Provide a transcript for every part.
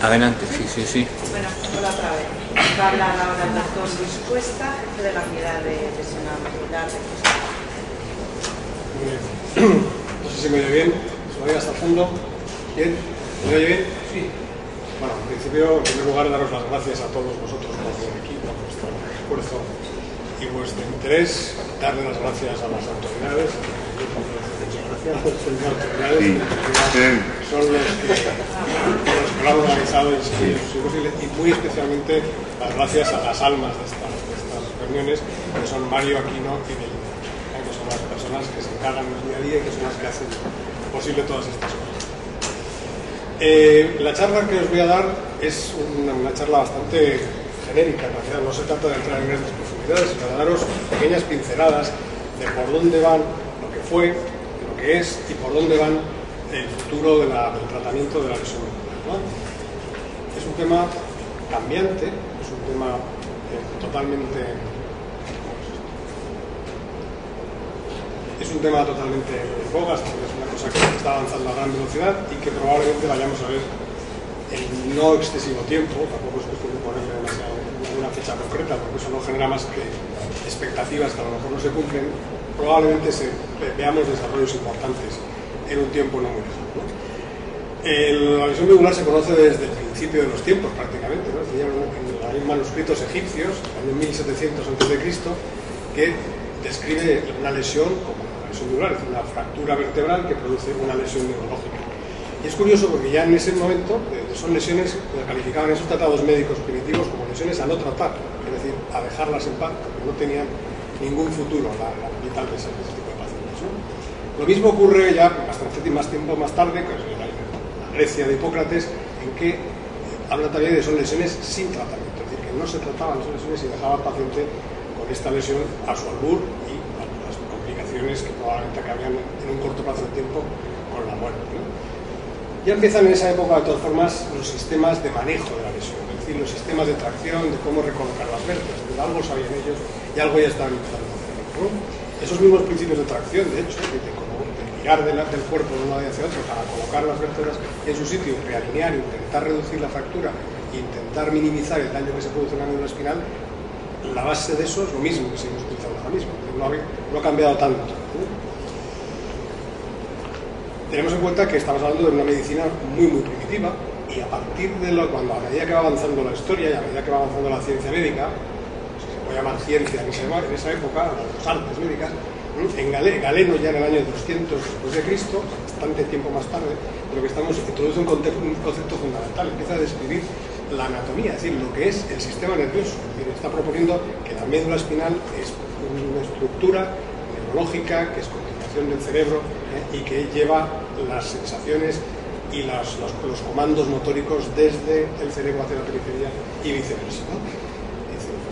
Adelante, sí. Bueno, hola otra vez. Va a hablar ahora el doctor Luis Cuesta, jefe de la unidad de lesionado medular de Cuesta. Muy bien. No sé si me oye bien, se me oye hasta el fondo. ¿Bien? ¿Me oye bien? Sí. Bueno, en principio, en primer lugar, daros las gracias a todos vosotros por venir aquí, por vuestro esfuerzo y vuestro interés. Darle las gracias a las autoridades. Son los que lo han organizado y muy especialmente las gracias a las almas de estas reuniones, que son Mario Aquino y Belinda, que son las personas que se encargan del día a día y que son las que hacen posible todas estas cosas. La charla que os voy a dar es una charla bastante genérica, en realidad no se trata de entrar en grandes profundidades, sino de daros pequeñas pinceladas de por dónde van lo que fue, lo que es y por dónde van el futuro del tratamiento de la lesión medular, ¿no? Es un tema cambiante, es un tema totalmente en boga, es una cosa que está avanzando a gran velocidad y que probablemente vayamos a ver en no excesivo tiempo. Tampoco es cuestión de ponerle una fecha concreta, porque eso no genera más que expectativas que a lo mejor no se cumplen. Probablemente veamos desarrollos importantes en un tiempo no muy lejano, ¿no? La lesión medular se conoce desde el principio de los tiempos prácticamente, ¿no? Hay manuscritos egipcios, en el 1700 a.C., que describe una lesión como una lesión medular, es decir, una fractura vertebral que produce una lesión neurológica. Y es curioso porque ya en ese momento son lesiones que calificaban esos tratados médicos primitivos como lesiones a no tratar, es decir, a dejarlas en paz, porque no tenían ningún futuro la vital de ese tipo de pacientes, ¿no? Lo mismo ocurre ya bastante más tiempo más tarde, que es la Grecia de Hipócrates, en que habla también de son lesiones sin tratamiento, es decir, que no se trataban esas lesiones y dejaba al paciente con esta lesión a su albur y las complicaciones que probablemente acabarían en un corto plazo de tiempo con la muerte, ¿no? Ya empiezan en esa época, de todas formas, los sistemas de manejo de la lesión, es decir, los sistemas de tracción, de cómo recolocar las vértebras, algo sabían ellos y algo ya estaban empezando a hacer, ¿no? Esos mismos principios de tracción, de hecho, de tirar del cuerpo de un lado hacia otro para colocar las vértebras en su sitio, realinear, intentar reducir la fractura e intentar minimizar el daño que se produce en la médula espinal, la base de eso es lo mismo que seguimos utilizando ahora mismo, no ha cambiado tanto, ¿no? Tenemos en cuenta que estamos hablando de una medicina muy primitiva y a partir de a medida que va avanzando la historia y a medida que va avanzando la ciencia médica, se puede llamar ciencia en esa época, las artes médicas, en Galeno ya en el año 200 después de Cristo, bastante tiempo más tarde, lo que introduce un concepto fundamental, empieza a describir la anatomía, es decir, lo que es el sistema nervioso, es decir, está proponiendo que la médula espinal es una estructura neurológica que es continuación del cerebro, y que lleva las sensaciones y los comandos motóricos desde el cerebro hacia la periferia y viceversa, ¿no?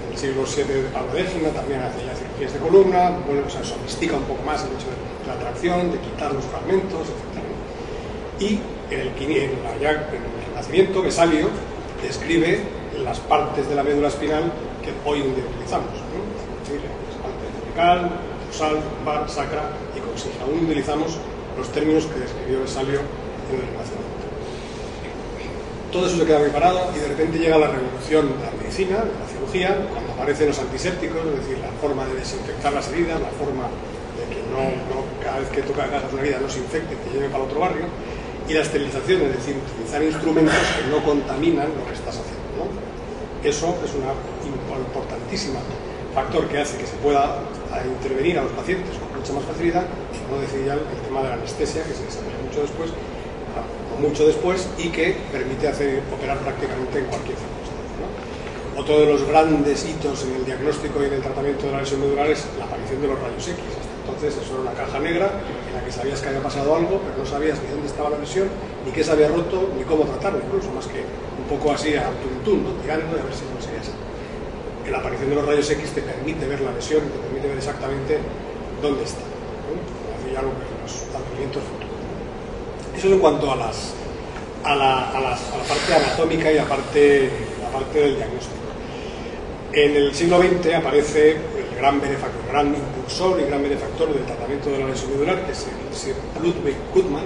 En el siglo VII Pablo de Égina también hace ya cirugías de columna, bueno, o sea, sofistica un poco más el hecho de la tracción, de quitar los fragmentos, etc. Y en el Renacimiento, Vesalio describe las partes de la médula espinal que hoy en día utilizamos, ¿no? Es decir, las partes cervical, dorsal, lumbar, sacra y coxis. Aún utilizamos los términos que describió Vesalio en el Renacimiento. Todo eso se queda preparado y de repente llega la revolución de la medicina, de la cirugía, cuando aparecen los antisépticos, es decir, la forma de desinfectar las heridas, la forma de que cada vez que hagas una herida no se infecte, te lleve para otro barrio, y la esterilización, es decir, utilizar instrumentos que no contaminan lo que estás haciendo, ¿no? Eso es un importantísimo factor que hace que se pueda intervenir a los pacientes con mucha más facilidad, no decir ya el tema de la anestesia, que se desarrolla mucho después y que permite operar prácticamente en cualquier circunstancia, ¿no? Otro de los grandes hitos en el diagnóstico y en el tratamiento de la lesión medular es la aparición de los rayos X. Hasta entonces eso era una caja negra en la que sabías que había pasado algo, pero no sabías ni dónde estaba la lesión, ni qué se había roto, ni cómo tratarlo, incluso más que un poco así a tuntún, ¿no? Tirando y a ver si conseguías. La aparición de los rayos X te permite ver la lesión, te permite ver exactamente dónde está, ¿no? Hace ya lo que los tratamientos futuros. Eso en cuanto a la parte anatómica y la parte del diagnóstico. En el siglo XX aparece el gran impulsor y gran benefactor del tratamiento de la lesión medular, que es el Sir Ludwig Guttmann,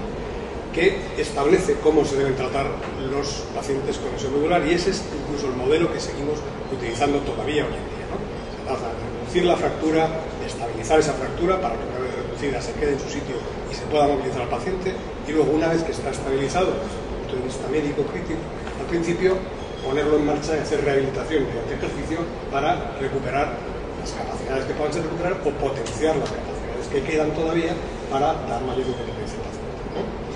que establece cómo se deben tratar los pacientes con lesión medular, y ese es incluso el modelo que seguimos utilizando todavía hoy en día, ¿no? Se trata de reducir la fractura, de estabilizar esa fractura para que una vez reducida se quede en su sitio y se pueda movilizar al paciente, y luego una vez que está estabilizado desde el punto de vista médico crítico, al principio ponerlo en marcha y hacer rehabilitación mediante ejercicio para recuperar las capacidades que puedan ser recuperadas o potenciar las capacidades que quedan todavía para dar mayor independencia al paciente, ¿no?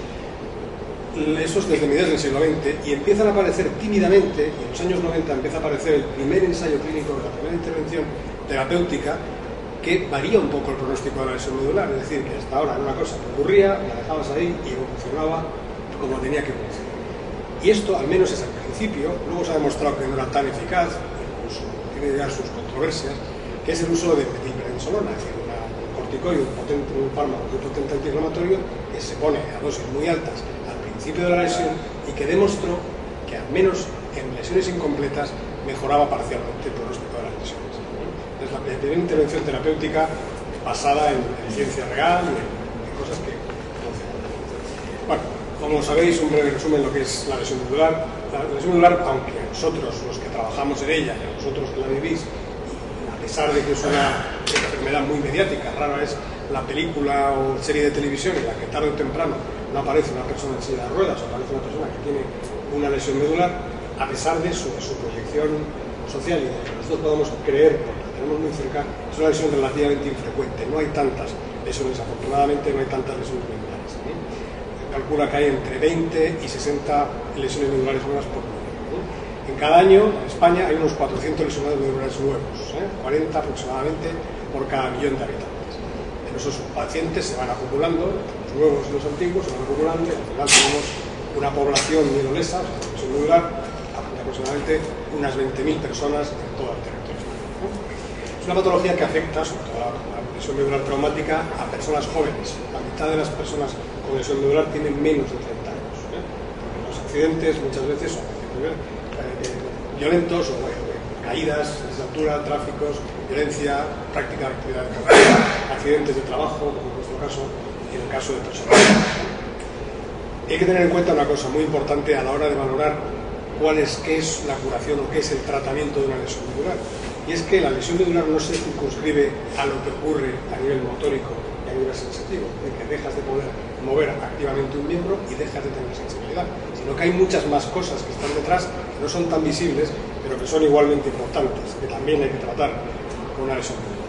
Eso es desde mediados del siglo XX, y empiezan a aparecer tímidamente, y en los años 90 empieza a aparecer el primer ensayo clínico, la primera intervención terapéutica que varía un poco el pronóstico de la lesión medular. Es decir, que hasta ahora era una cosa que ocurría, la dejabas ahí y evolucionaba como tenía que evolucionar. Y esto, al menos es al principio, luego se ha demostrado que no era tan eficaz, incluso tiene ya sus controversias, que es el uso de metilprednisolona, es decir, un corticoide, un fármaco muy potente antiinflamatorio que se pone a dosis muy altas al principio de la lesión y que demostró que al menos en lesiones incompletas mejoraba parcialmente el pronóstico de las lesiones. Es la primera intervención terapéutica basada en ciencia real y en cosas que funcionan. Bueno, como sabéis, un breve resumen de lo que es la lesión medular. La lesión medular, aunque nosotros, los que trabajamos en ella, y vosotros que la vivís, a pesar de que es una enfermedad muy mediática, rara es la película o serie de televisión en la que tarde o temprano no aparece una persona en silla de ruedas o aparece una persona que tiene una lesión medular, a pesar de su proyección social y de que nosotros podamos creer, porque la tenemos muy cerca, es una lesión relativamente infrecuente. No hay tantas lesiones, afortunadamente no hay tantas lesiones medulares, ¿no? Se calcula que hay entre 20 y 60 lesiones medulares nuevas por año, ¿no? En cada año, en España, hay unos 400 lesionados medulares nuevos, 40 aproximadamente por cada millón de habitantes. En esos pacientes se van acumulando, los nuevos y los antiguos se van acumulando, y al final tenemos una población mielolesa, o sea, lesión medular, aproximadamente unas 20.000 personas en todo el territorio, ¿no? Es una patología que afecta, sobre todo la lesión medular traumática, a personas jóvenes. La mitad de las personas con lesión medular tienen menos de 30 años, porque los accidentes muchas veces son violentos o caídas de altura, tráficos, violencia, práctica de actividad deportiva, accidentes de trabajo, como en nuestro caso, y en el caso de personas. Hay que tener en cuenta una cosa muy importante a la hora de valorar qué es la curación o qué es el tratamiento de una lesión medular. Y es que la lesión medular no se circunscribe a lo que ocurre a nivel motórico y a nivel sensitivo, de que dejas de poder mover activamente un miembro y dejas de tener sensibilidad, sino que hay muchas más cosas que están detrás, que no son tan visibles, pero que son igualmente importantes, que también hay que tratar con una lesión medular.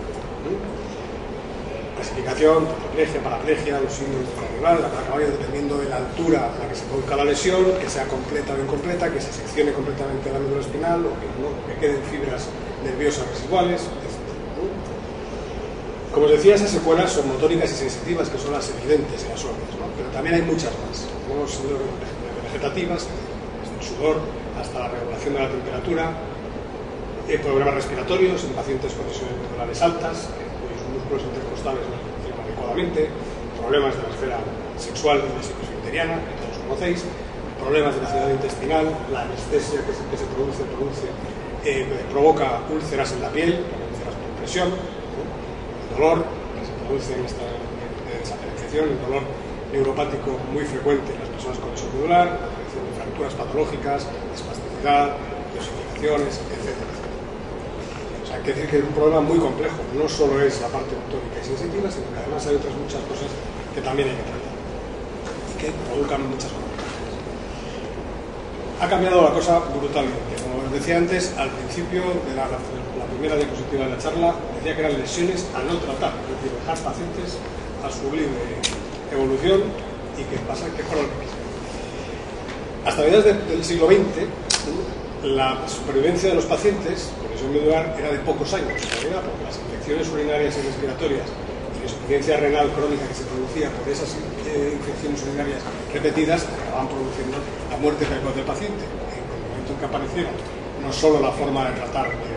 Clasificación, tetraplegia, paraplegia, los síndromes de corneal, la placa varia, dependiendo de la altura a la que se produzca la lesión, que sea completa o incompleta, que se seccione completamente la médula espinal o que no, que queden fibras nerviosas residuales, etc. Como os decía, esas secuelas son motóricas y sensitivas, que son las evidentes y las obvias, ¿no? Pero también hay muchas más. Tenemos síndromes vegetativas, desde el sudor hasta la regulación de la temperatura, problemas respiratorios en pacientes con lesiones medulares altas, cuyos músculos intercostales no funcionan adecuadamente, problemas de la esfera sexual y la psicosfincteriana, que todos conocéis, problemas de la ciudad intestinal, la anestesia que se provoca úlceras en la piel, úlceras por presión, el dolor que se produce en esta desapenenciación, el dolor neuropático muy frecuente en las personas con lesión medular, la aparición de fracturas patológicas, espasticidad, osificaciones, etc. O sea, hay que decir que es un problema muy complejo, no solo es la parte motórica y sensitiva, sino que además hay otras muchas cosas que también hay que tratar y que provocan muchas complicaciones. Ha cambiado la cosa brutalmente. Como os decía antes, al principio de la primera diapositiva de la charla, decía que eran lesiones a no tratar, es decir, dejar pacientes a su libre evolución y que pasa que fuera lo que quisiera. Hasta mediados del siglo XX, la supervivencia de los pacientes con lesión medular era de pocos años, en realidad, porque las infecciones urinarias y respiratorias y la insuficiencia renal crónica que se producía por esas infecciones urinarias repetidas acababan produciendo la muerte precoz del paciente. En el momento en que apareciera no solo la forma de tratar de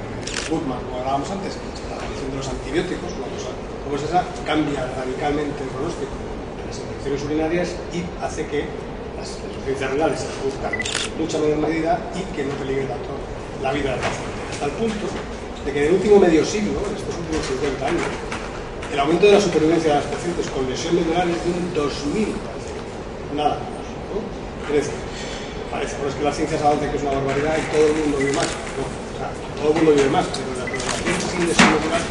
Guttmann, como hablábamos antes, la aparición de los antibióticos, una cosa como es esa, cambia radicalmente el pronóstico de las infecciones urinarias y hace que las insuficiencias renales se produzcan en mucha menor medida y que no peligre tanto la vida del paciente. Hasta el punto de que en el último medio siglo, en estos últimos 50 años, el aumento de la supervivencia de los pacientes con lesión medular es de un 2000%. Nada menos. ¿no? Es decir, parece que la ciencia se avanza, que es una barbaridad y todo el mundo vive más. No, o sea, todo el mundo vive más, pero en la población sin desigualdad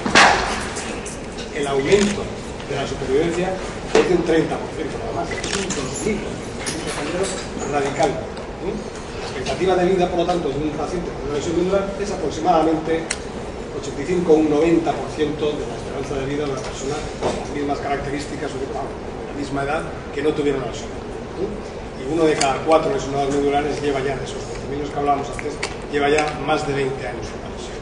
el aumento de la supervivencia es de un 30%, nada más. Es un 2000, un cambio radical. La expectativa de vida, por lo tanto, de un paciente con una lesión medular es aproximadamente 85 o un 90% de la esperanza de vida de una persona con las mismas características o de la misma edad que no tuviera una lesión. Y uno de cada 4 lesionados medulares lleva ya, de esos 20.000 que hablábamos antes, lleva ya más de 20 años con la lesión.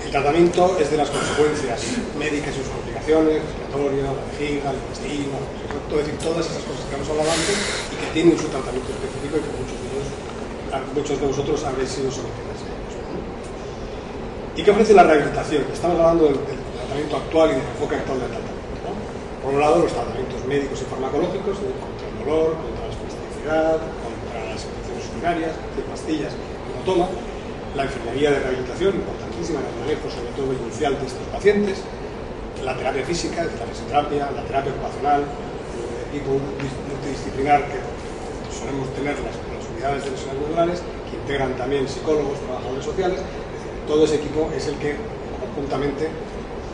El tratamiento es de las consecuencias médicas y sus complicaciones, respiratoria, la vejiga, el intestino, es decir, todas esas cosas que hemos hablado antes y que tienen su tratamiento específico y que muchos de vosotros habréis sido sometidos a ellos. ¿Y qué ofrece la rehabilitación? Estamos hablando del tratamiento actual y del enfoque actual del tratamiento, ¿no? Por un lado, los tratamientos médicos y farmacológicos contra el dolor, contra la espasticidad, contra las infecciones urinarias, de pastillas que uno toma, la enfermería de rehabilitación, importantísima en el manejo, sobre todo inicial, de estos pacientes, la terapia física, la fisioterapia, la terapia ocupacional, el equipo multidisciplinar que solemos tener las unidades de lesiones medulares, que integran también psicólogos, trabajadores sociales. Todo ese equipo es el que conjuntamente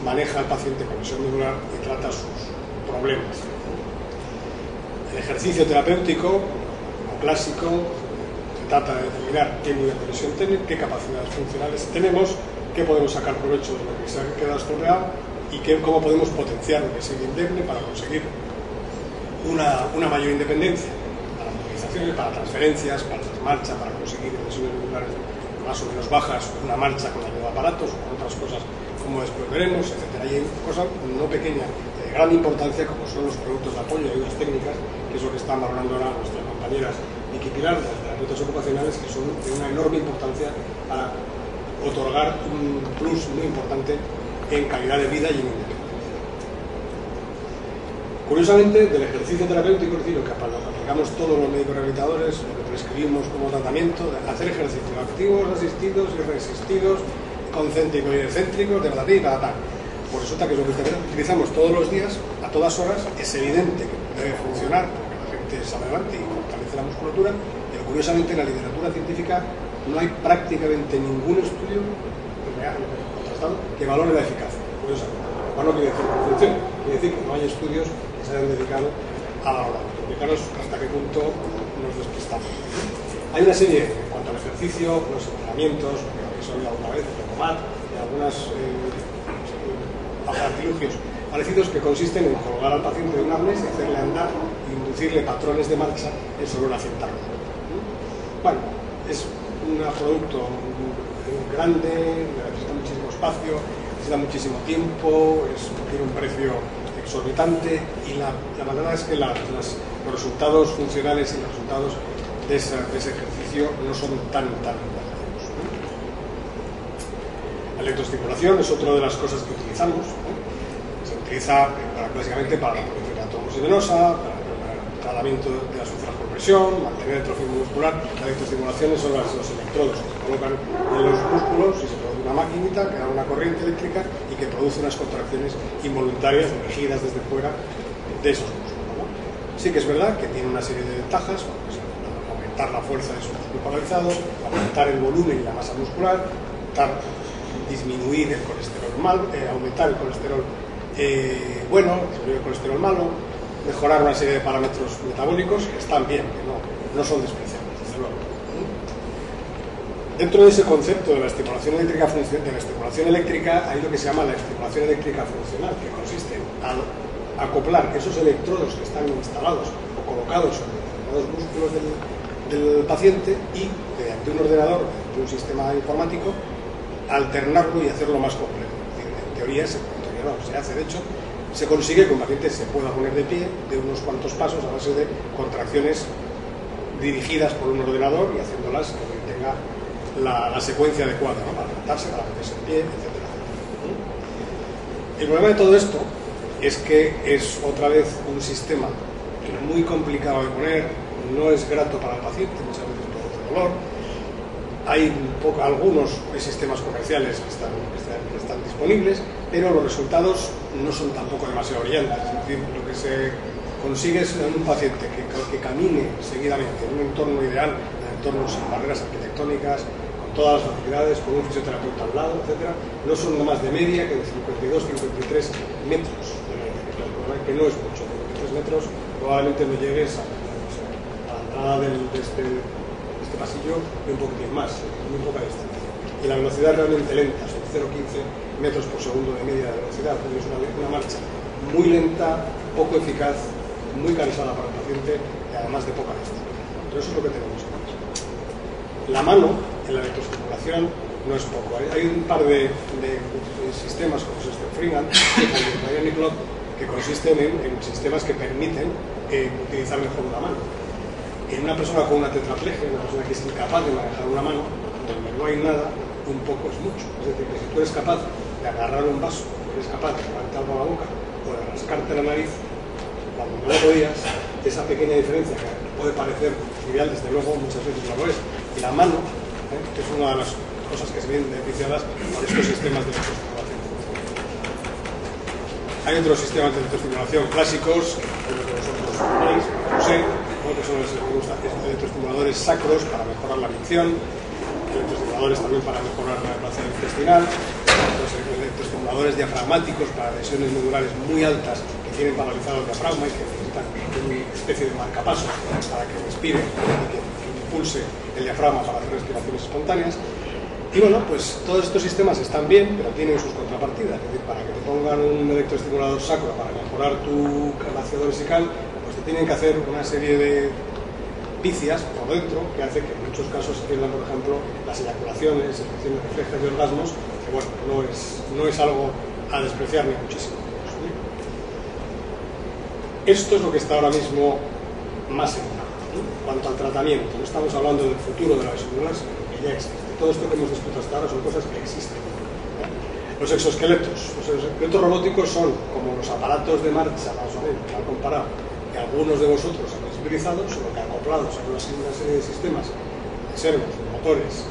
maneja al paciente con lesión medular y trata sus problemas. El ejercicio terapéutico o clásico se trata de determinar qué nivel de lesión tiene, qué capacidades funcionales tenemos, qué podemos sacar provecho de lo que se ha quedado estropeado y cómo podemos potenciar lo que sigue indemne para conseguir una mayor independencia para movilizaciones, para transferencias, para las marchas, para conseguir lesiones medulares más o menos bajas, una marcha con ayuda de aparatos o con otras cosas como después veremos, etc. Hay cosas no pequeñas, de gran importancia, como son los productos de apoyo y ayudas técnicas, que es lo que están valorando ahora nuestras compañeras Vicky Pilar, de las terapeutas ocupacionales, que son de una enorme importancia para otorgar un plus muy importante en calidad de vida y en independencia. Curiosamente, del ejercicio terapéutico, es decir, lo que aplicamos todos los médicos rehabilitadores, lo que prescribimos como tratamiento, de hacer ejercicio, activos, asistidos y resistidos, concéntricos y excéntricos, de verdad y tal. Pues resulta que lo que utilizamos todos los días, a todas horas, es evidente que debe funcionar, porque la gente sale adelante y fortalece la musculatura, pero curiosamente en la literatura científica no hay prácticamente ningún estudio real, contrastado, que valore la eficacia, curiosamente. Bueno, no quiere decir que funcione, quiere decir que no hay estudios que se hayan dedicado a valorar. Fijaros hasta qué punto nos despistamos. Hay una serie, en cuanto al ejercicio, los entrenamientos, que habéis oído alguna vez, el Comat, y algunos artilugios parecidos que consisten en colocar al paciente de un arnés y hacerle andar e inducirle patrones de marcha en sobre una cinta roja. Bueno, es un producto grande, necesita muchísimo espacio, necesita muchísimo tiempo, tiene un precio exorbitante y la verdad es que los resultados funcionales y los resultados de ese ejercicio no son tan llamativos. La electroestimulación es otra de las cosas que utilizamos. Se utiliza clásicamente para la prevención de la trombosis venosa, para el tratamiento de las úlceras por presión, mantener el trofismo muscular. La electroestimulación son los electrodos que se colocan en los músculos y se produce una maquinita que da una corriente eléctrica y que produce unas contracciones involuntarias dirigidas desde fuera de esos músculos, ¿no? Sí que es verdad que tiene una serie de ventajas, aumentar la fuerza de su músculo paralizado, aumentar el volumen y la masa muscular, disminuir el colesterol mal, aumentar el colesterol bueno, disminuir el colesterol malo, mejorar una serie de parámetros metabólicos que están bien, que no son despreciables, desde luego. Dentro de ese concepto de la estimulación eléctrica, hay lo que se llama la estimulación eléctrica funcional, que consiste en acoplar esos electrodos que están instalados o colocados sobre determinados músculos del paciente y, mediante un ordenador, mediante un sistema informático, alternarlo y hacerlo más complejo. En teoría se hace, de hecho, se consigue que un paciente se pueda poner de pie de unos cuantos pasos a base de contracciones dirigidas por un ordenador y haciéndolas que tenga la secuencia adecuada, ¿no? Para levantarse, para meterse en pie, etc. El problema de todo esto es que es otra vez un sistema muy complicado de poner, no es grato para el paciente, muchas veces produce dolor. Hay algunos sistemas comerciales que están disponibles, pero los resultados no son tampoco demasiado brillantes. Es decir, lo que se consigues en un paciente que camine seguidamente en un entorno ideal, en un entorno sin barreras arquitectónicas, con todas las facilidades, con un fisioterapeuta al lado, etc., no son más de media que de 52-53 metros, que no es mucho, 53 metros probablemente no llegues a la entrada de este pasillo y un poquitín más, muy poca distancia. Y la velocidad es realmente lenta, son 0,15 metros por segundo de media de velocidad, es una marcha muy lenta, poco eficaz, muy cansada para el paciente y además de poca distancia. Entonces eso es lo que tenemos aquí. La mano en la electroestimulación no es poco. Hay un par de sistemas como es Freeman y el Nicolot que consisten en sistemas que permiten utilizar mejor una mano. En una persona con una tetraplegia, una persona que es incapaz de manejar una mano, donde no hay nada, un poco es mucho. Es decir, que si tú eres capaz de agarrar un vaso, eres capaz de llevarte algo a la boca o de rascarte la nariz, cuando no lo podías, esa pequeña diferencia que puede parecer trivial, desde luego muchas veces no lo es. Y la mano es una de las cosas que se ven beneficiadas por estos sistemas de electroestimulación. Hay otros sistemas de electroestimulación clásicos, que vosotros veis, no sé, que son los electroestimuladores sacros para mejorar la micción, electroestimuladores también para mejorar la placer intestinal, los electroestimuladores diafragmáticos para lesiones medulares muy altas que tienen paralizado el diafragma y que necesitan una especie de marcapasos para que respire y que impulse el diafragma para hacer respiraciones espontáneas. Y bueno, pues todos estos sistemas están bien, pero tienen sus contrapartidas. Es decir, para que te pongan un electroestimulador sacro para mejorar tu vaciado vesical, pues te tienen que hacer una serie de vicias por dentro que hace que en muchos casos se pierdan, por ejemplo, las eyaculaciones, secreciones reflejas y orgasmos, que bueno, no es algo a despreciar ni muchísimo. Esto es lo que está ahora mismo más en cuanto al tratamiento. No estamos hablando del futuro de la vesicular, sino que ya existe. Todo esto que hemos descrito hasta ahora son cosas que existen. Los exoesqueletos robóticos son como los aparatos de marcha, más o menos, mal comparado, que algunos de vosotros habéis utilizado, solo que acoplados a una serie de sistemas, de servos, de motores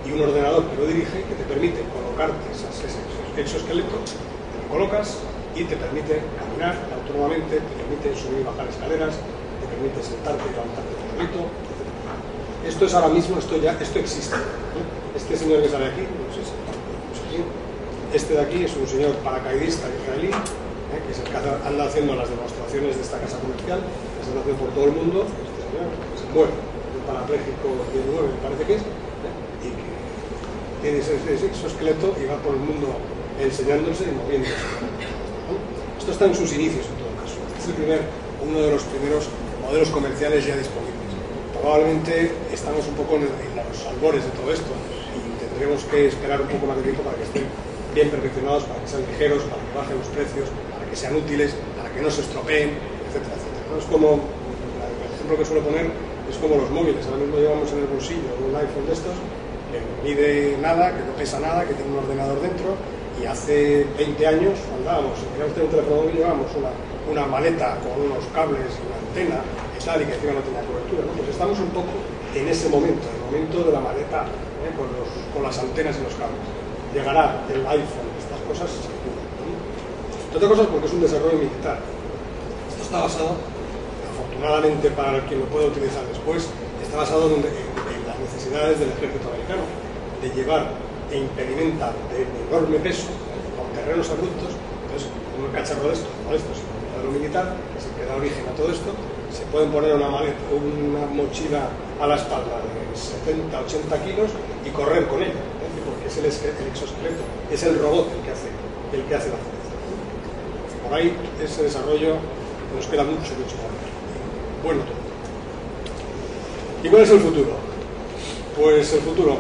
y un ordenador que lo dirige, que te permite colocarte ese exoesqueleto, te lo colocas y te permite caminar autónomamente, te permite subir y bajar escaleras, te permite sentarte y levantarte un poquito, etc. Esto es ahora mismo, esto existe. Este señor que sale aquí, no sé si este de aquí es un señor paracaidista israelí, que es el que anda haciendo las demostraciones de esta casa comercial, que se hace por todo el mundo. Este señor que se mueve, un parapléjico 19 me parece que es, y que tiene ese exoesqueleto y va por el mundo enseñándose y moviéndose. Esto está en sus inicios en todo caso. Este es uno de los primeros modelos comerciales ya disponibles. Probablemente estamos un poco en los albores de todo esto y tendremos que esperar un poco más de tiempo para que estén bien perfeccionados, para que sean ligeros, para que bajen los precios, para que sean útiles, para que no se estropeen, etcétera, etcétera. ¿No? Es como, el ejemplo que suelo poner es como los móviles. Ahora mismo llevamos en el bolsillo un iPhone de estos que no mide nada, que no pesa nada, que tiene un ordenador dentro, y hace 20 años andábamos, si queríamos tener un teléfono móvil, llevábamos una maleta con unos cables y una antena y tal, y que encima no tenía cobertura, ¿no? Pues estamos un poco en ese momento, el momento de la maleta con las antenas y los cables. Llegará el iPhone, estas cosas, entre otras cosas porque es un desarrollo militar. Esto está basado, afortunadamente para quien lo pueda utilizar después, está basado en las necesidades del ejército americano, de llevar e impedimenta de enorme peso por terrenos abruptos. Entonces, un cacharro de estos, no estos, sino un modelo militar, que es el que da origen a todo esto, se pueden poner una mochila a la espalda de 70-80 kilos y correr con ella, porque es el exoesqueleto, es el robot el que hace la fuerza. Por ahí ese desarrollo nos queda mucho por ver. Bueno, todo. ¿Y cuál es el futuro? Pues el futuro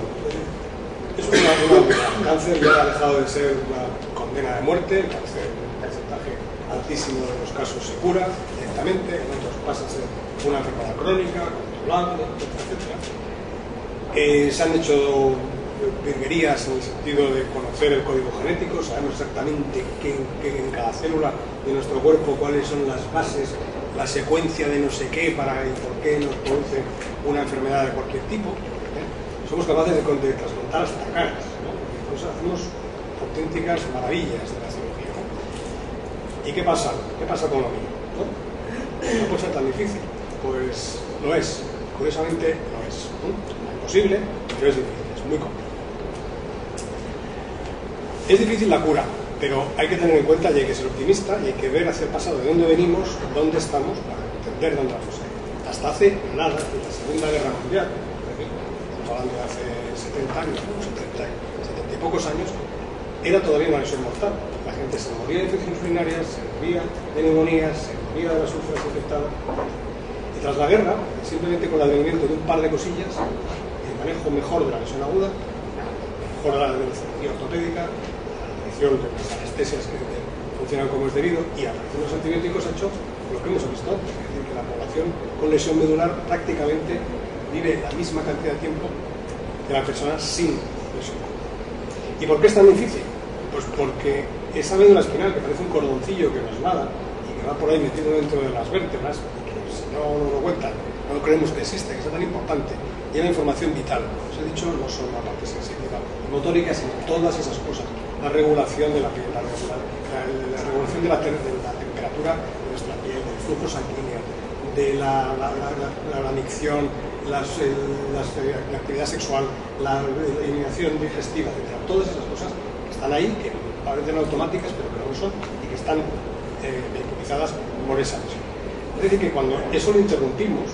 es el cáncer ya ha dejado de ser una condena de muerte, el cáncer en un porcentaje altísimo de los casos se cura directamente, en otros pasa a ser una enfermedad crónica, controlada, etcétera. Se han hecho virguerías en el sentido de conocer el código genético, sabemos exactamente que en cada célula de nuestro cuerpo cuáles son las bases, la secuencia de no sé qué para y por qué nos produce una enfermedad de cualquier tipo. Somos capaces de trasmontar hasta caras, ¿no? Entonces hacemos auténticas maravillas de la cirugía, ¿no? ¿Y qué pasa? ¿Qué pasa con lo mío? ¿No? No puede ser tan difícil. Pues lo es. Curiosamente lo es. No es imposible, pero es difícil, es muy complejo. Es difícil la cura, pero hay que tener en cuenta y hay que ser optimista y hay que ver hacia el pasado, de dónde venimos, dónde estamos, para entender dónde vamos a ir. Hasta hace nada, en la Segunda Guerra Mundial, estamos hablando de hace 70 años, 70 y pocos años, era todavía una lesión mortal. La gente se moría de infecciones urinarias, se moría de neumonías, se moría de las úlceras infectadas. Y tras la guerra, simplemente con el advenimiento de un par de cosillas, el manejo mejor de la lesión aguda, mejor de la cirugía ortopédica, de las anestesias que funcionan como es debido y a partir de los antibióticos ha hecho lo que hemos visto antes, es decir, que la población con lesión medular prácticamente vive la misma cantidad de tiempo que la persona sin lesión. ¿Y por qué es tan difícil? Pues porque esa médula espinal que parece un cordoncillo que nos nada y que va por ahí metido dentro de las vértebras y que si no nos lo cuentan, no creemos que existe, que sea tan importante, lleva información vital. Os he dicho, no solo la parte sensitiva motórica, sino todas esas cosas. La regulación de la piel, la regulación de la temperatura de nuestra piel, del flujo sanguíneo, de la micción, la actividad sexual, la eliminación digestiva, etc. Todas esas cosas que están ahí, que parecen automáticas, pero que no lo son, y que están vehiculadas por esa lesión. Es decir, que cuando eso lo interrumpimos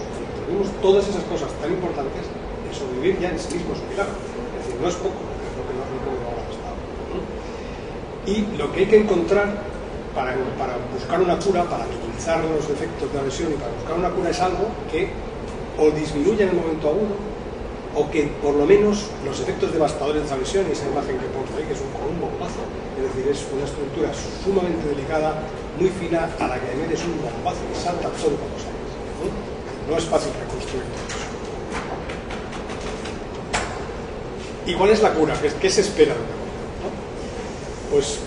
todas esas cosas tan importantes, el sobrevivir ya en sí mismo es un milagro. Es decir, no es poco. Y lo que hay que encontrar para buscar una cura, para minimizar los efectos de la lesión y para buscar una cura es algo que o disminuya en el momento agudo o que por lo menos los efectos devastadores de esa lesión, y esa imagen que pongo ahí, que es como un bombazo, es decir, es una estructura sumamente delicada, muy fina, a la que le metes un bombazo y salta todo como sales. No es fácil reconstruir todo eso. ¿Y cuál es la cura? ¿Qué se espera de una cura? Pues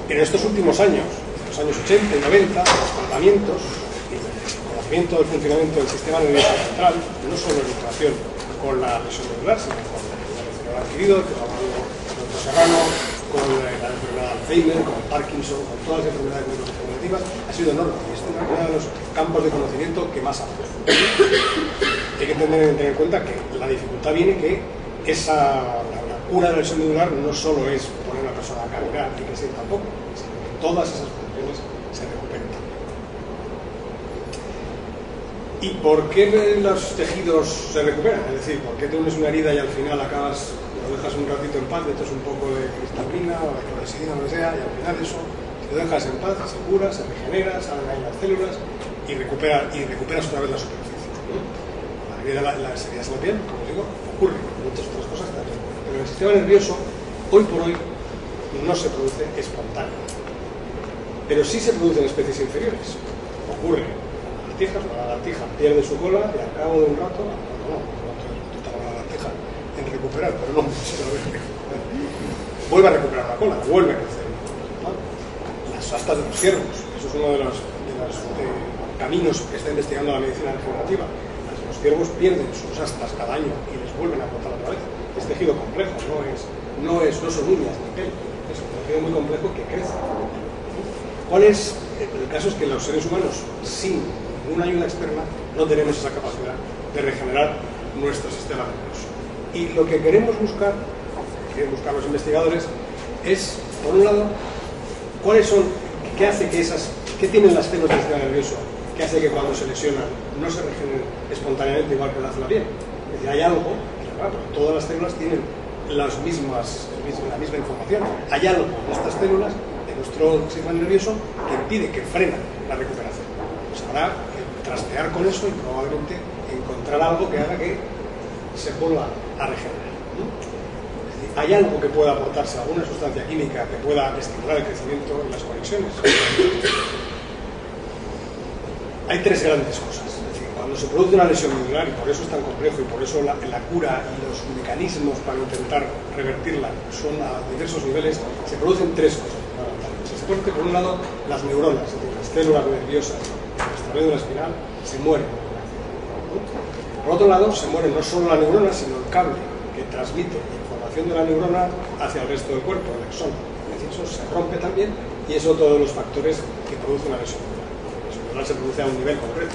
en estos últimos años, en los años 80 y 90, los tratamientos y el conocimiento del funcionamiento del sistema nervioso central, no solo en relación con la lesión medular, sino con la lesión adquirido, que lo hablamos con el Serrano, con la enfermedad de Alzheimer, con el Parkinson, con todas las enfermedades neurodegenerativas, ha sido enorme. Y este es uno de los campos de conocimiento que más hace. Hay que tener en cuenta que la dificultad viene que la cura de la lesión medular no solo es poner a una persona a caminar y que sienta poco, sino que todas esas funciones se recuperen también. ¿Y por qué los tejidos se recuperan? Es decir, ¿por qué tienes una herida y al final acabas, lo dejas un ratito en paz, metes un poco de cristalina o de clorexidina o lo que sea, y al final eso, si lo dejas en paz, se cura, se regenera, salen ahí las células y recuperas otra vez la superficie? La herida de las heridas en la piel, como digo, ocurre con muchas otras cosas también. Pero el sistema nervioso, hoy por hoy, no se produce espontáneo. Pero sí se produce en especies inferiores. Ocurre en las lagartijas, la lagartija pierde su cola y al cabo de un rato, la lagartija en recuperar, pero no mucho, vuelve a recuperar la cola, vuelve a crecer. Las astas de los ciervos, eso es uno de los caminos que está investigando la medicina regenerativa. Los ciervos pierden sus astas cada año y les vuelven a brotar otra vez. Es tejido complejo, no son uñas ni pelo, es un tejido muy complejo que crece. ¿Cuál es? El caso es que los seres humanos, sin ninguna ayuda externa, no tenemos esa capacidad de regenerar nuestro sistema nervioso. Y lo que queremos buscar los investigadores, es, por un lado, qué tienen las células del sistema nervioso que hace que cuando se lesionan no se regeneren espontáneamente igual que lo hace la piel. Es decir, hay algo, claro, todas las células tienen la misma información. Hay algo en estas células de nuestro sistema nervioso que impide, que frena la recuperación. Pues habrá que trastear con eso y probablemente encontrar algo que haga que se vuelva a regenerar. Es decir, hay algo que pueda aportarse, alguna sustancia química que pueda estimular el crecimiento y las conexiones. Hay tres grandes cosas. Es decir, cuando se produce una lesión medular, y por eso es tan complejo, y por eso la cura y los mecanismos para intentar revertirla son a diversos niveles, se producen tres cosas fundamentales. Se produce, por un lado, las neuronas, es decir, las células nerviosas de nuestra médula espinal se mueren. Por otro lado, se muere no solo la neurona, sino el cable que transmite información de la neurona hacia el resto del cuerpo, el axón. Es decir, eso se rompe también, y es otro de los factores que produce una lesión medular. neuronal se produce a un nivel concreto,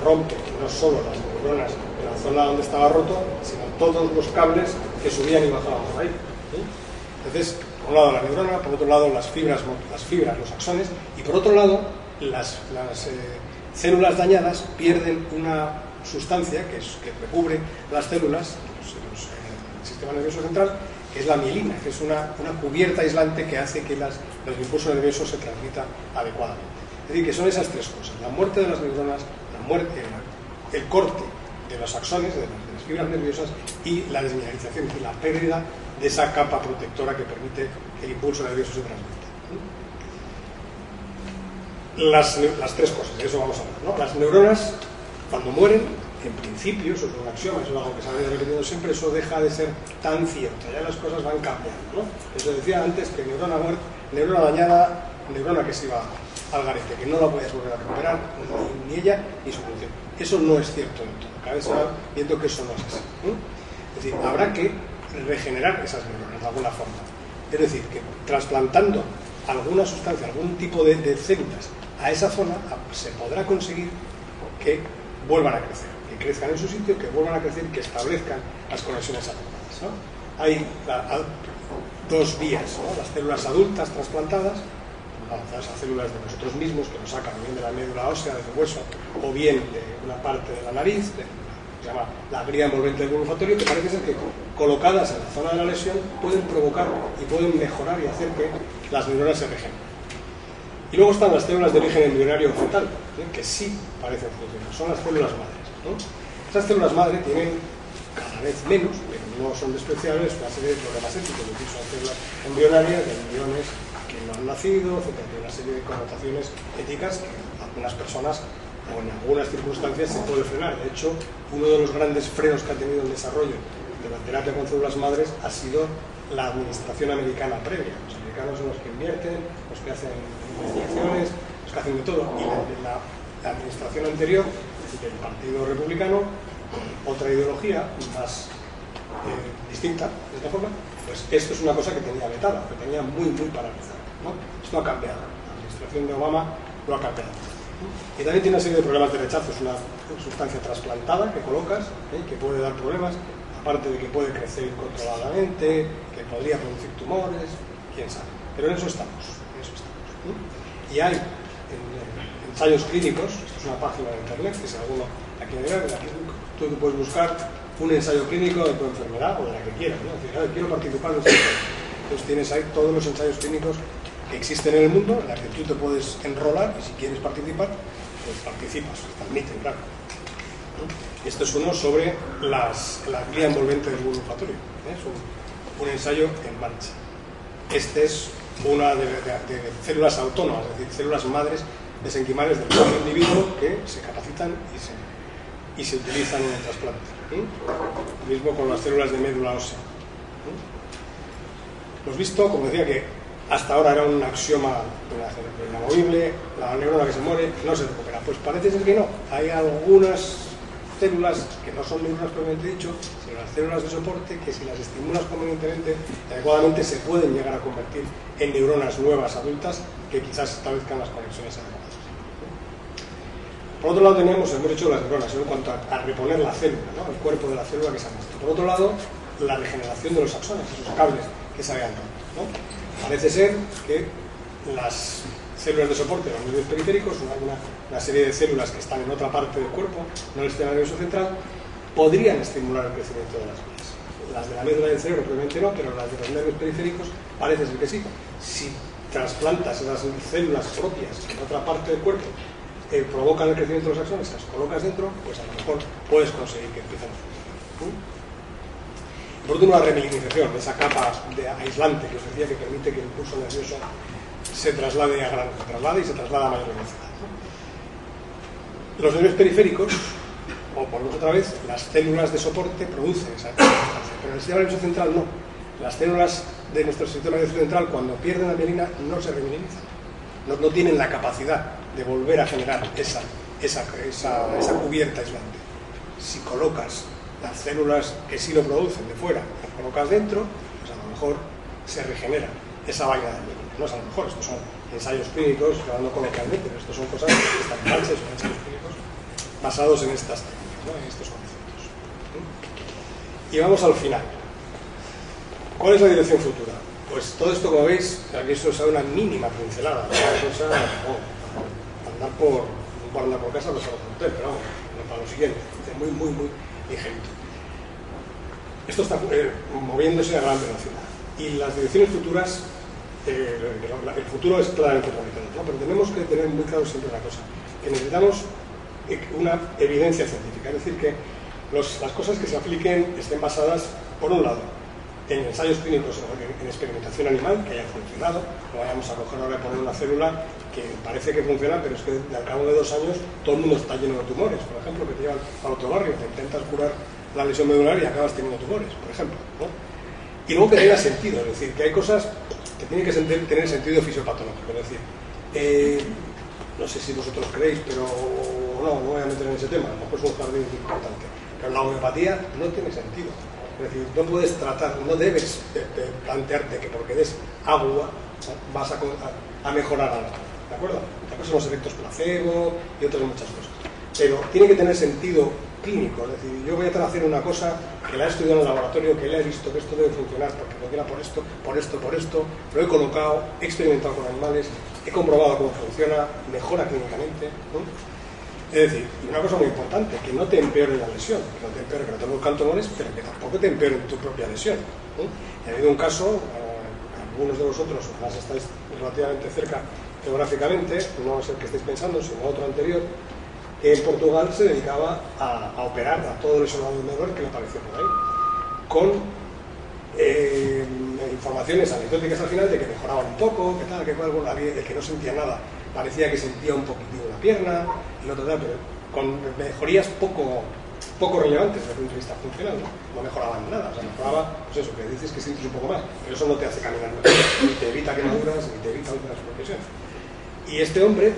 rompe no solo las neuronas en la zona donde estaba roto, sino todos los cables que subían y bajaban por ahí, ¿sí? Entonces, por un lado la neurona, por otro lado las fibras, los axones, y por otro lado las células dañadas pierden una sustancia que recubre las células, el sistema nervioso central, que es la mielina, que es una cubierta aislante que hace que el impulso nervioso se transmita adecuadamente. Es decir, que son esas tres cosas: la muerte de las neuronas, el corte de los axones, de las fibras nerviosas, y la desmineralización, y la pérdida de esa capa protectora que permite que el impulso nervioso se transmita. Las tres cosas, de eso vamos a hablar, ¿no? Las neuronas, cuando mueren, en principio, eso es un axioma, eso es algo que se ha venido repitiendo siempre, eso deja de ser tan cierto, ya las cosas van cambiando, ¿no? Eso decía antes, que neurona muerta, neurona dañada, neurona que se iba al garete, que no la podías volver a recuperar, ni ella ni su función. Eso no es cierto del todo, cada vez se va viendo que eso no es así, ¿no? Es decir, habrá que regenerar esas neuronas de alguna forma. Es decir, que trasplantando alguna sustancia, algún tipo de células a esa zona, se podrá conseguir que vuelvan a crecer, que crezcan en su sitio, que vuelvan a crecer, que establezcan las conexiones adecuadas, ¿no? Hay dos vías, ¿no? Las células adultas trasplantadas, esas células de nosotros mismos que nos sacan bien de la médula ósea, del hueso, o bien de una parte de la nariz, se llama la glia envolvente del bulbo olfatorio, que parece ser que colocadas en la zona de la lesión pueden provocar y pueden mejorar y hacer que las neuronas se regeneren. Y luego están las células de origen embrionario fetal, que sí parecen funcionar, son las células madres, ¿no? Esas células madre tienen cada vez menos, pero no son despreciables, una serie de problemas éticos, es decir, son células embrionarias de embriones que no han nacido, etcétera, tiene una serie de connotaciones éticas que algunas personas o en algunas circunstancias se puede frenar. De hecho, uno de los grandes frenos que ha tenido el desarrollo de la terapia con células madres ha sido la administración americana previa. Los americanos son los que invierten, los que hacen investigaciones, los que hacen de todo, y la administración anterior del Partido Republicano, otra ideología más distinta de esta forma, pues esto es una cosa que tenía vetada, que tenía muy paralizada, ¿no? Esto ha cambiado, la administración de Obama lo ha cambiado. Y también tiene una serie de problemas de rechazo, es una sustancia trasplantada que colocas, que puede dar problemas, aparte de que puede crecer incontroladamente, que podría producir tumores, quién sabe. Pero en eso estamos, ¿no? Y hay ensayos clínicos, esto es una página de internet, que si alguno la quiere ver, tú puedes buscar un ensayo clínico de tu enfermedad o de la que quieras, ¿no? Es decir, quiero participar en este ensayo. Entonces tienes ahí todos los ensayos clínicos que existen en el mundo, en los que tú te puedes enrolar y si quieres participar, pues participas, te admiten, claro. Esto es uno sobre la glia envolvente del bulbo olfatorio, es un ensayo en marcha. Este es una de células autónomas, es decir, células madres mesenquimales del propio individuo que se capacitan y se utilizan en el trasplante. Lo mismo con las células de médula ósea. Hemos visto, como decía, que hasta ahora era un axioma inamovible, la neurona que se muere no se recupera. Pues parece ser que no. Hay algunas células que no son neuronas propiamente dicho, sino las células de soporte que si las estimulas convenientemente y adecuadamente se pueden llegar a convertir en neuronas nuevas adultas que quizás establezcan las conexiones adecuadas. Por otro lado teníamos el derecho de las neuronas en cuanto a reponer la célula, ¿no? El cuerpo de la célula que se ha muerto. Por otro lado, la regeneración de los axones, esos cables que se habían roto, ¿no? Parece ser que las células de soporte de los nervios periféricos, una serie de células que están en otra parte del cuerpo, no en el sistema nervioso central, podrían estimular el crecimiento de las vías. Las de la médula del cerebro probablemente no, pero las de los nervios periféricos parece ser que sí. Si trasplantas esas células propias en otra parte del cuerpo, provocan el crecimiento de los axones, las colocas dentro, pues a lo mejor puedes conseguir que empiecen a funcionar. Por otro, una remilinización, esa capa de aislante que os decía que permite que el impulso nervioso se traslade a y se traslada a mayor velocidad. Los nervios periféricos, o por otra vez, las células de soporte producen esa sustancia, pero en el sistema nervioso central no. Las células de nuestro sistema nervioso central, cuando pierden la mielina, no se remilinizan. No tienen la capacidad de volver a generar esa cubierta aislante. Si colocas las células que sí lo producen de fuera, las colocas dentro, pues a lo mejor se regenera esa vaina de mielina, no es a lo mejor, estos son ensayos clínicos, hablando coloquialmente, pero estos son cosas que están en son ensayos clínicos basados en estas técnicas, ¿no? En estos conceptos. Y vamos al final. ¿Cuál es la dirección futura? Pues todo esto, como veis, aquí esto es una mínima pincelada, una cosa, andar por casa, pues a los hoteles, pero vamos, para lo siguiente, muy ligerito. Esto está moviéndose a gran velocidad. Y las direcciones futuras, el futuro es claramente prometedor, ¿no? Pero tenemos que tener muy claro siempre una cosa, que necesitamos una evidencia científica, es decir, que las cosas que se apliquen estén basadas, por un lado, en ensayos clínicos, en experimentación animal, que haya funcionado. No vayamos a coger ahora y poner una célula que parece que funciona, pero es que al cabo de 2 años todo el mundo está lleno de tumores, por ejemplo, que te llevan al otro barrio, te intentas curar la lesión medular y acabas teniendo tumores, por ejemplo, ¿no? Y luego que tenga sentido, es decir, que hay cosas que tienen que tener sentido fisiopatológico, es decir, no sé si vosotros creéis, pero no voy a meter en ese tema, a lo mejor es un jardín importante, pero la homeopatía no tiene sentido. Es decir, no puedes tratar, no debes plantearte que porque des agua, ¿no?, vas a mejorar algo, ¿de acuerdo? Otra cosa son los efectos placebo y otras muchas cosas. Pero tiene que tener sentido clínico, es decir, yo voy a hacer una cosa que la he estudiado en el laboratorio, que le he visto que esto debe funcionar porque funciona por esto, lo he colocado, he experimentado con animales, he comprobado cómo funciona, mejora clínicamente, ¿no? Es decir, y una cosa muy importante, que no te empeore la lesión, que no te empeore, que no te buscan tumores, pero que tampoco te empeore tu propia lesión, ¿no? Y ha habido un caso, algunos de vosotros, además estáis relativamente cerca geográficamente, no es el que estáis pensando, sino otro anterior, que en Portugal se dedicaba a operar a todo lesionado de dolor que le apareció por ahí, con informaciones anecdóticas al final de que mejoraban un poco, que tal, que cual, el que no sentía nada parecía que sentía un poquitín la pierna, y el otro tal, pero con mejorías poco relevantes desde el punto de vista funcional, no mejoraban nada, o sea, mejoraba, pues eso, que dices que sientes un poco más, pero eso no te hace caminar mejor, ni te evita quemaduras, ni te evita otras progresiones. Y este hombre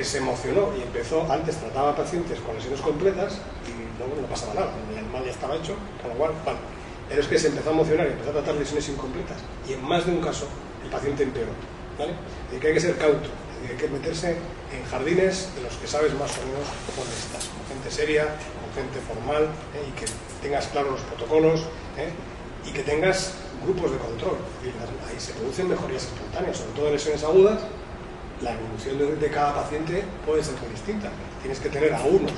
se emocionó y empezó, antes trataba a pacientes con lesiones completas y luego no pasaba nada, el animal ya estaba hecho, con lo cual, vale. Pero es que se empezó a emocionar y empezó a tratar lesiones incompletas y en más de un caso el paciente empeoró, ¿vale? Y que hay que ser cauto, hay que meterse en jardines de los que sabes más o menos dónde estás, con gente seria, con gente formal, y que tengas claros los protocolos, y que tengas grupos de control. Y ahí se producen mejorías espontáneas, sobre todo en lesiones agudas. La evolución de cada paciente puede ser muy distinta. Tienes que tener a unos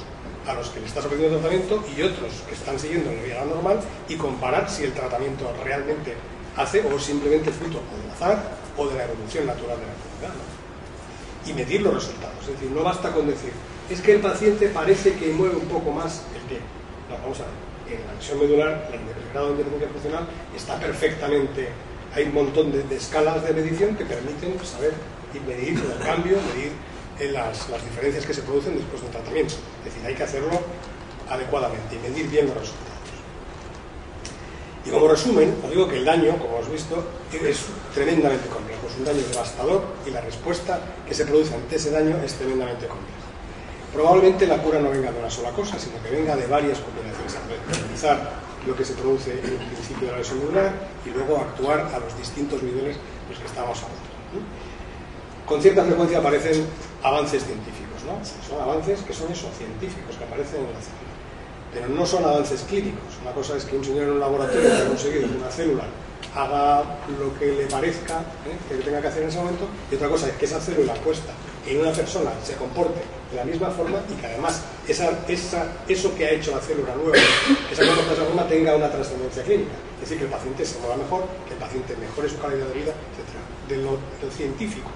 a los que le estás ofreciendo tratamiento y otros que están siguiendo la vía normal y comparar si el tratamiento realmente hace o simplemente fruto o del azar o de la evolución natural de la enfermedad, ¿no? Y medir los resultados. Es decir, no basta con decir, es que el paciente parece que mueve un poco más el pie. No, vamos a ver, en la lesión medular, el grado de independencia funcional está perfectamente, hay un montón de escalas de medición que permiten saber y medir el cambio, medir las diferencias que se producen después del tratamiento. Es decir, hay que hacerlo adecuadamente y medir bien los resultados. Y como resumen, os digo que el daño, como habéis visto, es tremendamente complejo, es un daño devastador y la respuesta que se produce ante ese daño es tremendamente compleja. Probablemente la cura no venga de una sola cosa, sino que venga de varias combinaciones, analizar lo que se produce en el principio de la lesión medular y luego actuar a los distintos niveles de los que estamos hablando, ¿no? Con cierta frecuencia aparecen avances científicos, ¿no? Son avances que son eso, científicos, que aparecen en la célula. Pero no son avances clínicos. Una cosa es que un señor en un laboratorio haya conseguido que una célula haga lo que le parezca que tenga que hacer en ese momento, y otra cosa es que esa célula puesta en una persona se comporte de la misma forma y que además eso que ha hecho la célula nueva, que se comporta de esa forma, tenga una trascendencia clínica. Es decir, que el paciente se mueva mejor, que el paciente mejore su calidad de vida, etc. De lo científico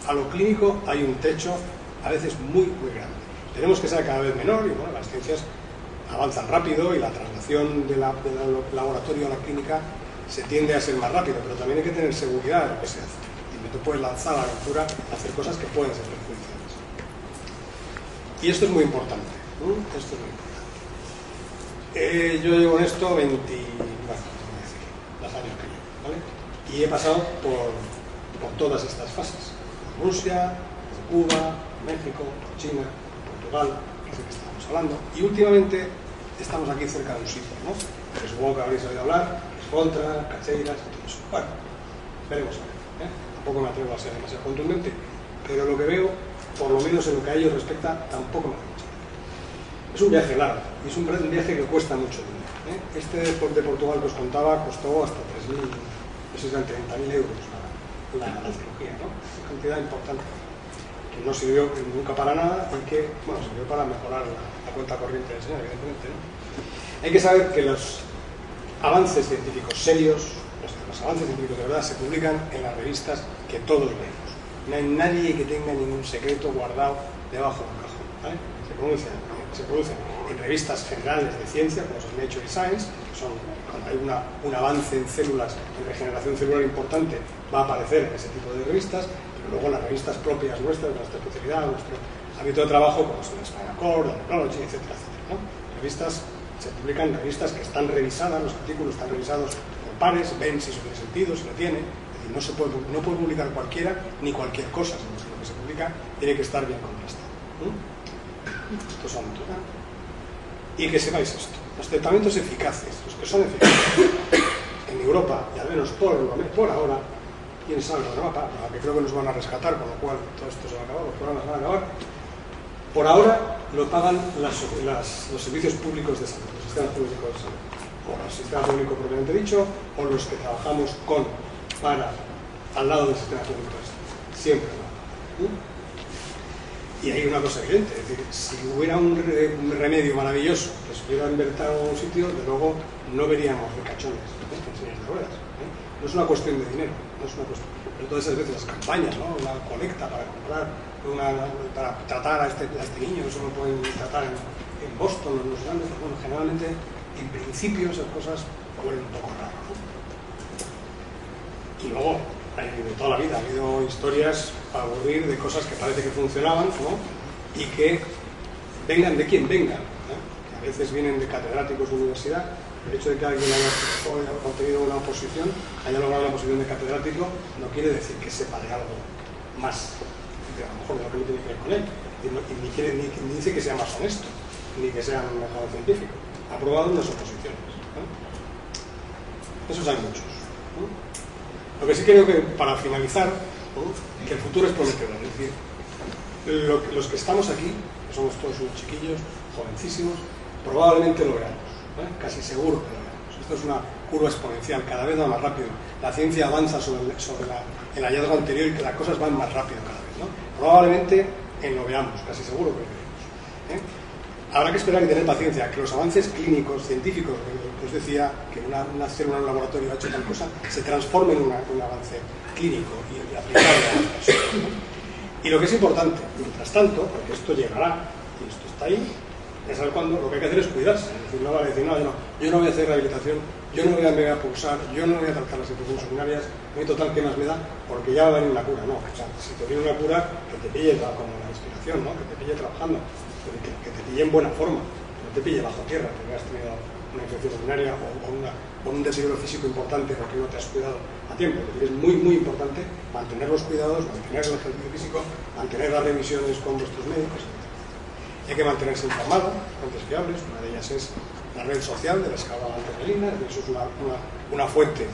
a lo clínico hay un techo a veces muy grande. Tenemos que ser cada vez menor y bueno, las ciencias avanzan rápido y la traslación del laboratorio a la clínica se tiende a ser más rápido, pero también hay que tener seguridad de lo que se hace. Y no te puedes lanzar a la aventura a hacer cosas que pueden ser perjudiciales. Y esto es muy importante. Esto es muy importante. Yo llevo en esto 20, los años que llevo, ¿vale? Y he pasado por todas estas fases. Rusia, Cuba, México, China, Portugal, que es el que estábamos hablando, y últimamente estamos aquí cerca de un sitio, ¿no? Que supongo que habréis oído hablar, es Contra, Cacheiras, todo eso. Bueno, veremos a ver, tampoco me atrevo a ser demasiado contundente, pero lo que veo, por lo menos en lo que a ellos respecta, tampoco me gusta. Es un viaje largo, y es un viaje que cuesta mucho dinero. Este de Portugal que os contaba costó hasta 3.000, no sé si eran 30.000 euros la cirugía, ¿no? Una cantidad importante, que no sirvió nunca para nada y que, bueno, sirvió para mejorar la cuenta corriente del señor, evidentemente, ¿no? Hay que saber que los avances científicos serios, los avances científicos de verdad, se publican en las revistas que todos leemos. No hay nadie que tenga ningún secreto guardado debajo de un cajón, ¿vale? Se producen en revistas generales de ciencia, como son Nature y Science, que son, cuando hay un avance en células, en regeneración celular importante, va a aparecer en ese tipo de revistas, pero luego en las revistas propias nuestras, de nuestra especialidad, nuestro ámbito de trabajo, como son Spinal Cord, Endocrinology, etcétera, etcétera, ¿no? Se publican en revistas que están revisadas, los artículos están revisados por pares, ven si eso tiene sentido, si lo tiene. Es decir, no puede publicar cualquiera ni cualquier cosa, sino que lo que se publica tiene que estar bien contrastado. Estos son todos. Y que sepáis esto, los tratamientos eficaces, los que son eficaces en Europa, y al menos por ahora, quién sabe lo que va a pasar, que creo que nos van a rescatar, con lo cual todo esto se va a acabar, los programas van a acabar. Por ahora lo pagan los servicios públicos de salud, los sistemas públicos de salud, o el sistema público propiamente dicho, o los que trabajamos al lado del sistema público de salud. Siempre lo pagan. Y hay una cosa evidente, es decir, si hubiera un remedio maravilloso que se hubiera inventado en un sitio, de luego no veríamos ricachones en sillas de ruedas. No es una cuestión de dinero, no es una cuestión. Pero todas esas veces las campañas, ¿no? Una colecta para comprar, para tratar a este niño, eso lo pueden tratar en Boston, en los grandes, bueno, generalmente, en principio, esas cosas huelen un poco raro, ¿no? Y luego, de toda la vida ha habido historias para aburrir de cosas que parece que funcionaban, ¿no? Y que vengan de quien vengan, ¿no? Que a veces vienen de catedráticos de universidad. El hecho de que alguien haya obtenido una oposición, haya logrado una posición de catedrático, no quiere decir que sepa de algo más, a lo mejor de lo que no tiene que ver con él, ni dice que sea más honesto, ni que sea un mejor científico. Ha aprobado unas oposiciones, ¿no? Esos hay muchos, ¿no? Lo que sí creo que, para finalizar, ¿no? Que el futuro es prometedor, es decir, los que estamos aquí, que somos todos unos chiquillos, jovencísimos, probablemente lo veamos. Casi seguro que lo veremos. Esto es una curva exponencial, cada vez va más rápido. La ciencia avanza sobre el hallazgo anterior y que las cosas van más rápido cada vez, ¿no? Probablemente lo veamos, casi seguro que lo veremos. Habrá que esperar y tener paciencia, que los avances clínicos, científicos, que os decía, que una célula en un laboratorio ha hecho tal cosa, se transforme en un avance clínico y aplicable a las personas, ¿no? Y lo que es importante, mientras tanto, porque esto llegará, y esto está ahí, ya sabes cuándo, lo que hay que hacer es cuidarse. Es decir, no vale decir, no, yo no voy a hacer rehabilitación, yo no voy a pulsar, yo no voy a tratar las infecciones urinarias, no hay total que más me da, porque ya va a venir una cura. No, o sea, si te viene una cura, que te pille como la inspiración, ¿no? Que te pille trabajando, que te pille en buena forma, que no te pille bajo tierra, porque has tenido una infección urinaria o un deterioro físico importante porque no te has cuidado a tiempo. Es decir, es muy, muy importante mantener los cuidados, mantener el ejercicio físico, mantener las revisiones con vuestros médicos. Hay que mantenerse informado, fuentes fiables, una de ellas es la red social de la escala anterelina, eso es una fuente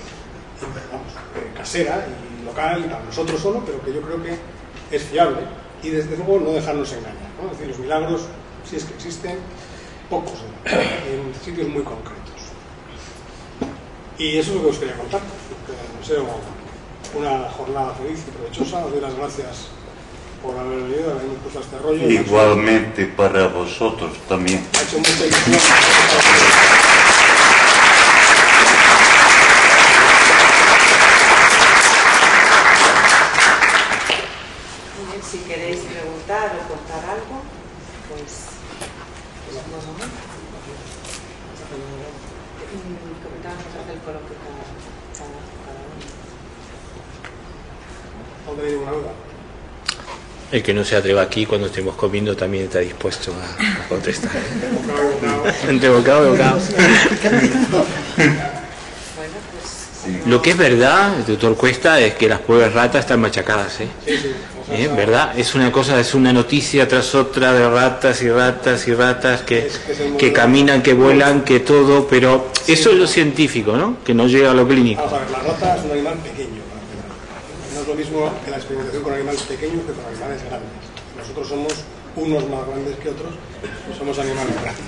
casera y local para nosotros solo, pero que yo creo que es fiable y desde luego no dejarnos engañar, ¿no? Es decir, los milagros, si es que existen, pocos en sitios muy concretos. Y eso es lo que os quería contar. Que deseo una jornada feliz y provechosa. Os doy las gracias por haber venido, haberme puesto este rollo. Igualmente para vosotros también. Ha hecho mucha ilusión. Si queréis preguntar o contar algo, pues es un buen momento. Comentábamos acerca del coloquio cada uno. ¿No tenéis ninguna duda? El que no se atreva aquí cuando estemos comiendo también está dispuesto a contestar. Entre bocado y bocado. Lo que es verdad, el doctor Cuesta, es que las pobres ratas están machacadas, ¿eh? ¿Verdad? Es una cosa, es una noticia tras otra de ratas y ratas y ratas que caminan, que vuelan, que todo, pero eso es lo científico, ¿no? Que no llega a lo clínico. Vamos a ver, la rata es un animal pequeño, no es lo mismo que la experimentación con animales pequeños que con animales grandes. Nosotros somos unos más grandes que otros, somos animales grandes.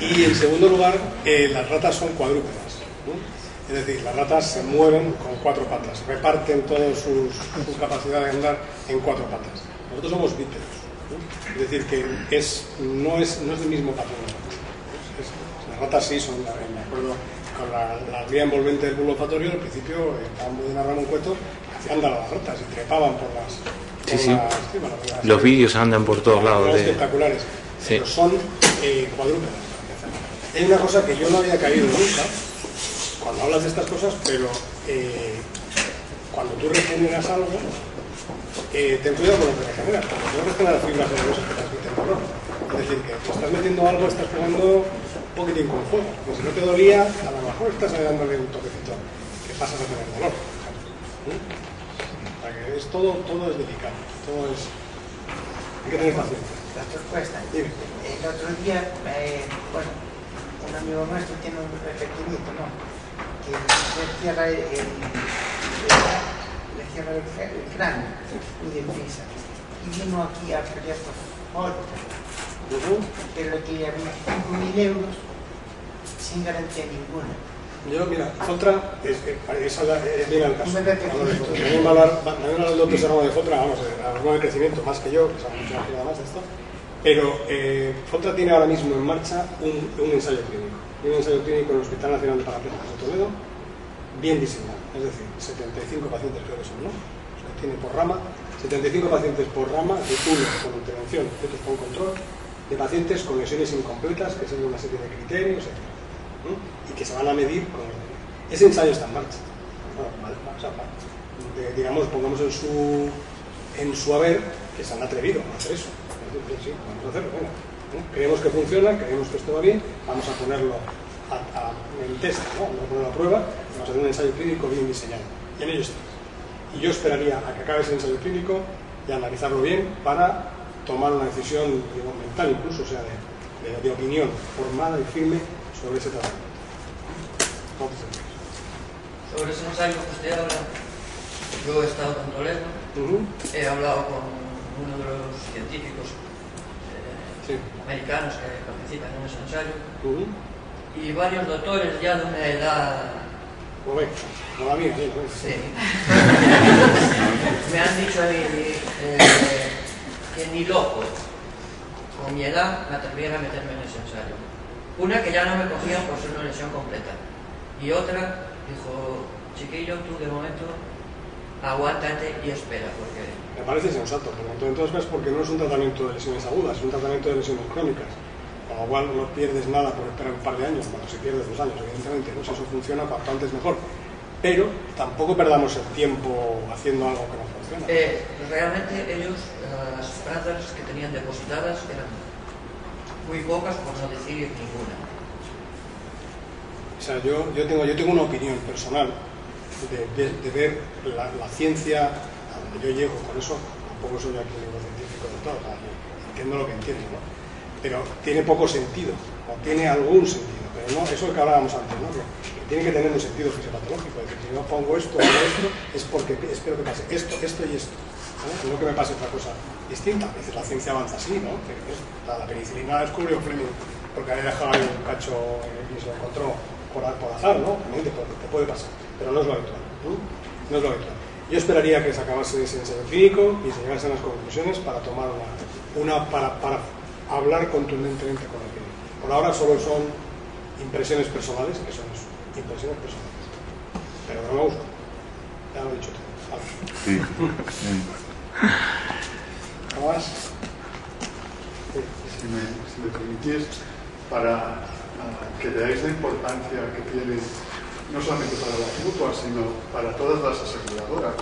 Y en segundo lugar, las ratas son cuadrúpedas, ¿no? Es decir, las ratas se mueven con 4 patas, reparten toda su capacidad de andar en 4 patas. Nosotros somos bípedos, ¿no? Es decir, que no es del mismo patrón. Las ratas sí son, de acuerdo con la guía envolvente del bulbo olfatorio, al principio estaban muy en Ramón Cueto, hacían andar a las ratas y trepaban por las... Los vídeos andan por todos lados. Espectaculares. Sí. Pero son cuadrúpedas. Hay una cosa que yo no había caído nunca cuando hablas de estas cosas, pero cuando tú regeneras algo, ten cuidado con lo que regeneras, porque no regeneras fibras nerviosas que transmiten dolor. Es decir, que te estás metiendo algo, estás pegando un poquitín con fuego. Pues si no te dolía, a lo mejor estás dándole un toquecito que pasas a tener dolor. Es todo es delicado, todo es... Hay que tener paciencia. Doctor Cuesta, el otro día, bueno, un amigo nuestro tiene un pequeñito, ¿no? Que le cierra el cráneo, muy deprisa. Y vino aquí a pelear por favor, pero le quería 25.000 euros sin garantía ninguna. Yo, mira, Fotra es bien al caso. También va a hablar el doctor Serrano de Fotra, vamos, a hormona de crecimiento, más que yo, que sabe mucho más de esto. Pero Fotra tiene ahora mismo en marcha un ensayo clínico. Un ensayo clínico en el Hospital Nacional de Parapléjicos de Toledo, bien diseñado. Es decir, 75 pacientes creo que son, ¿no? O sea, tiene por rama, 75 pacientes por rama, de uno con intervención, otros con control, de pacientes con lesiones incompletas, que siguen una serie de criterios, etc. Y que se van a medir con ese ensayo está en marcha. Bueno, digamos, pongamos en su haber que se han atrevido a hacer eso. Sí, vamos a hacerlo, venga. Creemos que funciona, creemos que esto va bien, vamos a ponerlo en test, ¿no? Vamos a ponerlo a prueba, vamos a hacer un ensayo clínico bien diseñado. Y en ello está. Y yo esperaría a que acabe ese ensayo clínico y analizarlo bien para tomar una decisión, digo, mental incluso, o sea, de opinión formada y firme sobre ese tratamiento. Sobre ese ensayo que usted habla, yo he estado en Toledo, he hablado con uno de los científicos americanos que participan en ese ensayo, y varios doctores ya de una edad... No la mía, sí. Me han dicho a mí que ni loco, con mi edad, me atreviera a meterme en ese ensayo. Una que ya no me cogían por ser una lesión completa. Y otra dijo, chiquillo, tú de momento aguántate y espera, porque... Me parece sensato, pero en todas casos porque no es un tratamiento de lesiones agudas, es un tratamiento de lesiones crónicas. Con lo cual no pierdes nada por esperar un par de años, cuando se pierdes 2 años, evidentemente, ¿no? Si eso funciona, cuanto antes mejor. Pero tampoco perdamos el tiempo haciendo algo que no funciona. Realmente ellos, las esperanzas que tenían depositadas eran muy pocas, por no decir ninguna. O sea, yo tengo una opinión personal de ver la ciencia a donde yo llego. Con eso tampoco soy aquí un científico de todo, o sea, entiendo lo que entiendo, ¿no? Pero tiene poco sentido, o tiene algún sentido, pero no eso que hablábamos antes, ¿no? Que tiene que tener un sentido fisiopatológico, es decir, si yo pongo esto o hago esto, es porque espero que pase esto y esto, ¿no? No que me pase otra cosa distinta. A veces la ciencia avanza así, ¿no? La penicilina la descubrió Fleming porque había dejado ahí un cacho y se lo encontró por azar, ¿no? Te puede pasar, pero no es lo habitual, ¿no? No es lo habitual. Yo esperaría que se acabase ese ensayo clínico y se llegasen las conclusiones para tomar para hablar contundentemente con el clínico. Por ahora solo son impresiones personales, que son eso, impresiones personales. Pero no me gusta. Ya lo he dicho todo. Vale. Sí. ¿Algo más? Si me permitís, para que veáis la importancia que tiene no solamente para las mutuas, sino para todas las aseguradoras,